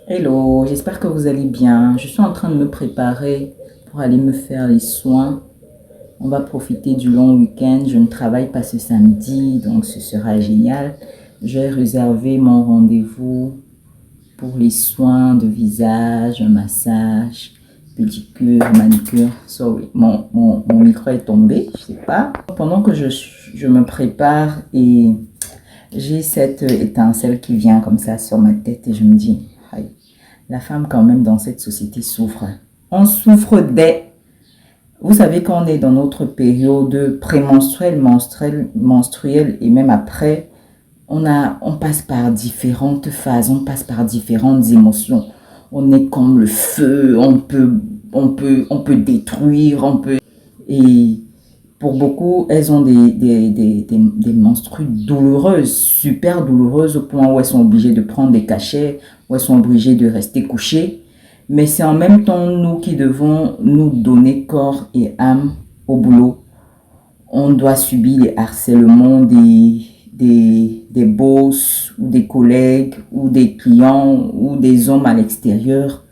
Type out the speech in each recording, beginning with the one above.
Hello, j'espère que vous allez bien. Je suis en train de me préparer pour aller me faire les soins. On va profiter du long week-end. Je ne travaille pas ce samedi, donc ce sera génial. J'ai réservé mon rendez-vous pour les soins de visage, un massage, pédicure, manicure. Sorry, mon micro est tombé, je sais pas. Pendant que je me prépare et j'ai cette étincelle qui vient comme ça sur ma tête et je me dis, aïe, la femme quand même dans cette société souffre. On souffre des... Vous savez qu'on est dans notre période prémenstruelle, menstruelle et même après, on passe par différentes phases, on passe par différentes émotions. On est comme le feu, on peut détruire, on peut... Et pour beaucoup, elles ont des menstrues douloureuses, super douloureuses, au point où elles sont obligées de prendre des cachets, où elles sont obligées de rester couchées. Mais c'est en même temps nous qui devons nous donner corps et âme au boulot. On doit subir les harcèlements des boss ou des collègues ou des clients ou des hommes à l'extérieur.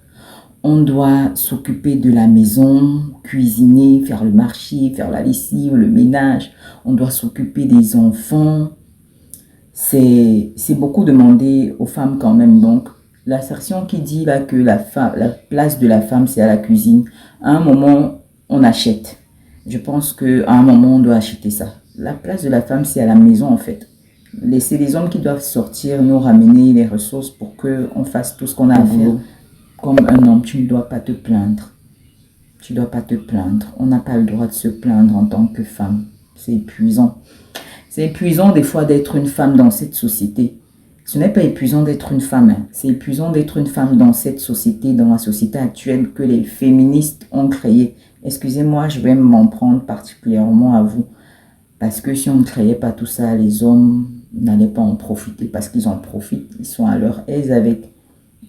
On doit s'occuper de la maison, cuisiner, faire le marché, faire la lessive, le ménage. On doit s'occuper des enfants. C'est beaucoup demandé aux femmes quand même. Donc, l'assertion qui dit là que la place de la femme, c'est à la cuisine. À un moment, on achète. Je pense qu'à un moment, on doit acheter ça. La place de la femme, c'est à la maison en fait. C'est les hommes qui doivent sortir, nous ramener les ressources pour qu'on fasse tout ce qu'on a à faire. Comme un homme, tu ne dois pas te plaindre. Tu ne dois pas te plaindre. On n'a pas le droit de se plaindre en tant que femme. C'est épuisant. C'est épuisant des fois d'être une femme dans cette société. Ce n'est pas épuisant d'être une femme. Hein. C'est épuisant d'être une femme dans cette société, dans la société actuelle que les féministes ont créée. Excusez-moi, je vais m'en prendre particulièrement à vous. Parce que si on ne créait pas tout ça, les hommes n'allaient pas en profiter. Parce qu'ils en profitent. Ils sont à leur aise avec.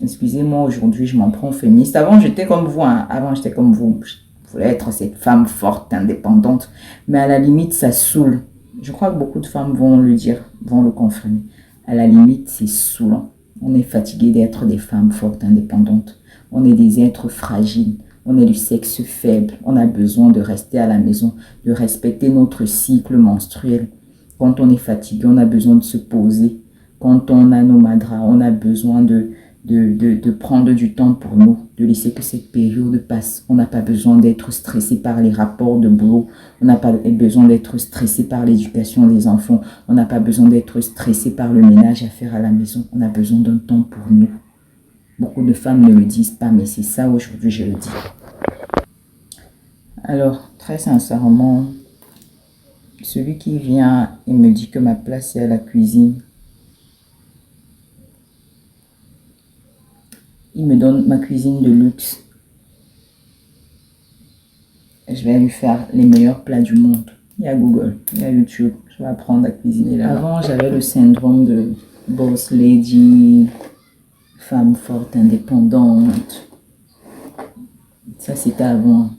Excusez-moi, aujourd'hui, je m'en prends féministe. Avant, j'étais comme vous. Hein. Avant, j'étais comme vous. Je voulais être cette femme forte, indépendante. Mais à la limite, ça saoule. Je crois que beaucoup de femmes vont le dire, vont le confirmer. À la limite, c'est saoulant. On est fatigué d'être des femmes fortes, indépendantes. On est des êtres fragiles. On est du sexe faible. On a besoin de rester à la maison, de respecter notre cycle menstruel. Quand on est fatigué, on a besoin de se poser. Quand on a nos madras, on a besoin de prendre du temps pour nous, de laisser que cette période passe. On n'a pas besoin d'être stressé par les rapports de boulot. On n'a pas besoin d'être stressé par l'éducation des enfants. On n'a pas besoin d'être stressé par le ménage à faire à la maison. On a besoin d'un temps pour nous. Beaucoup de femmes ne le disent pas, mais c'est ça aujourd'hui, je le dis. Alors, très sincèrement, celui qui vient et me dit que ma place est à la cuisine, il me donne ma cuisine de luxe. Je vais lui faire les meilleurs plats du monde. Il y a Google, il y a YouTube. Je vais apprendre à cuisiner là. Avant, j'avais le syndrome de boss lady, femme forte, indépendante. Ça, c'était avant.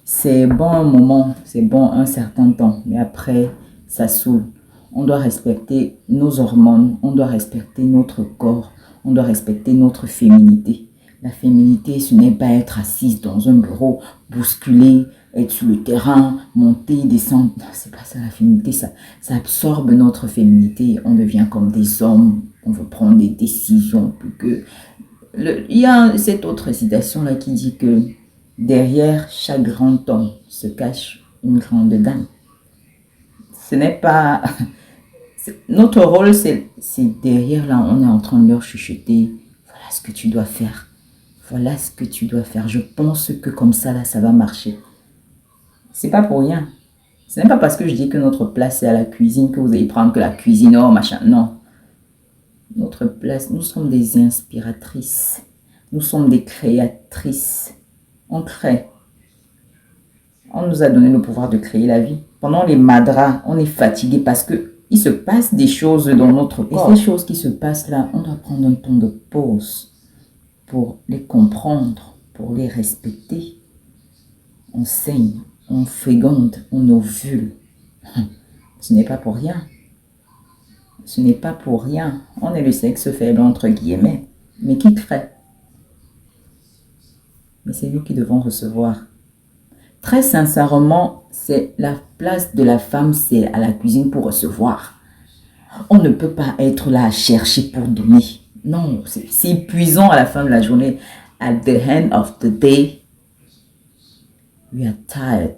C'est bon un moment, c'est bon un certain temps. Mais après, ça saoule. On doit respecter nos hormones, on doit respecter notre corps, on doit respecter notre féminité. La féminité, ce n'est pas être assise dans un bureau, bousculer, être sur le terrain, monter, descendre. Non, c'est pas ça la féminité, ça absorbe notre féminité. On devient comme des hommes, on veut prendre des décisions. Il y a cette autre citation-là qui dit que derrière chaque grand homme se cache une grande dame. Ce n'est pas... Notre rôle, c'est derrière là, on est en train de leur chuchoter. Voilà ce que tu dois faire. Voilà ce que tu dois faire. Je pense que comme ça, là, ça va marcher. C'est pas pour rien. Ce n'est pas parce que je dis que notre place est à la cuisine que vous allez prendre que la cuisine, oh machin. Non. Notre place, nous sommes des inspiratrices. Nous sommes des créatrices. On crée. On nous a donné le pouvoir de créer la vie. Pendant les madras, on est fatigué parce que il se passe des choses dans notre corps. Et ces choses qui se passent là, on doit prendre un temps de pause pour les comprendre, pour les respecter. On saigne, on féconde, on ovule. Ce n'est pas pour rien. Ce n'est pas pour rien. On est le sexe faible entre guillemets. Mais qui crée? Mais c'est nous qui devons recevoir. Très sincèrement, c'est la place de la femme, c'est à la cuisine pour recevoir. On ne peut pas être là à chercher pour donner. Non, c'est épuisant à la fin de la journée. At the end of the day, we are tired.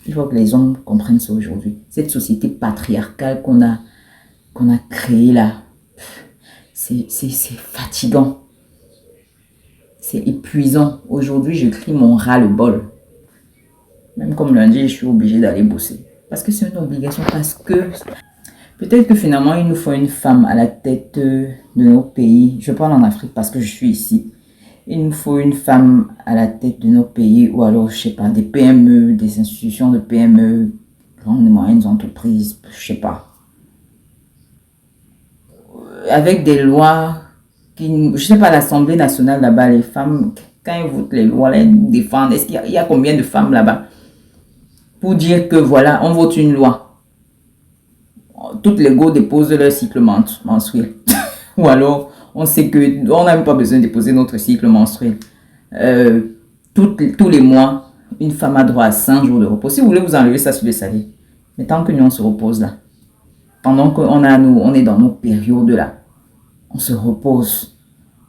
Il faut que les hommes comprennent ça aujourd'hui. Cette société patriarcale qu'on a créée là, c'est fatigant. C'est épuisant. Aujourd'hui, je crie mon ras-le-bol. Même comme lundi, je suis obligée d'aller bosser. Parce que c'est une obligation, parce que peut-être que finalement, il nous faut une femme à la tête de nos pays. Je parle en Afrique parce que je suis ici. Il nous faut une femme à la tête de nos pays, ou alors, je sais pas, des PME, des institutions de PME, grandes et moyennes entreprises, je sais pas. Avec des lois qui, je sais pas, l'Assemblée nationale là-bas, les femmes, quand ils votent les lois, les défendent, est-ce qu'il y a combien de femmes là-bas pour dire que voilà, on vote une loi. Toutes les go déposent leur cycle menstruel. Ou alors, on sait que on n'a même pas besoin de déposer notre cycle menstruel. Tous les mois, une femme a droit à 5 jours de repos. Si vous voulez vous enlever ça sur le salaire. Mais tant que nous, on se repose là. Pendant qu'on on est dans nos périodes là, on se repose.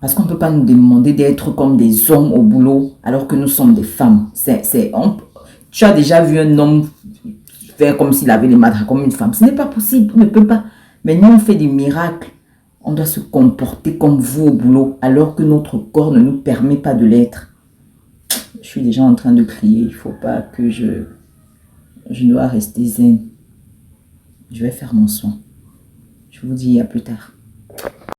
Parce qu'on ne peut pas nous demander d'être comme des hommes au boulot alors que nous sommes des femmes. Tu as déjà vu un homme faire comme s'il avait les matras comme une femme. Ce n'est pas possible, on ne peut pas. Mais nous, on fait des miracles. On doit se comporter comme vous au boulot alors que notre corps ne nous permet pas de l'être. Je suis déjà en train de crier. Il ne faut pas que je dois rester zen. Je vais faire mon soin. Je vous dis à plus tard.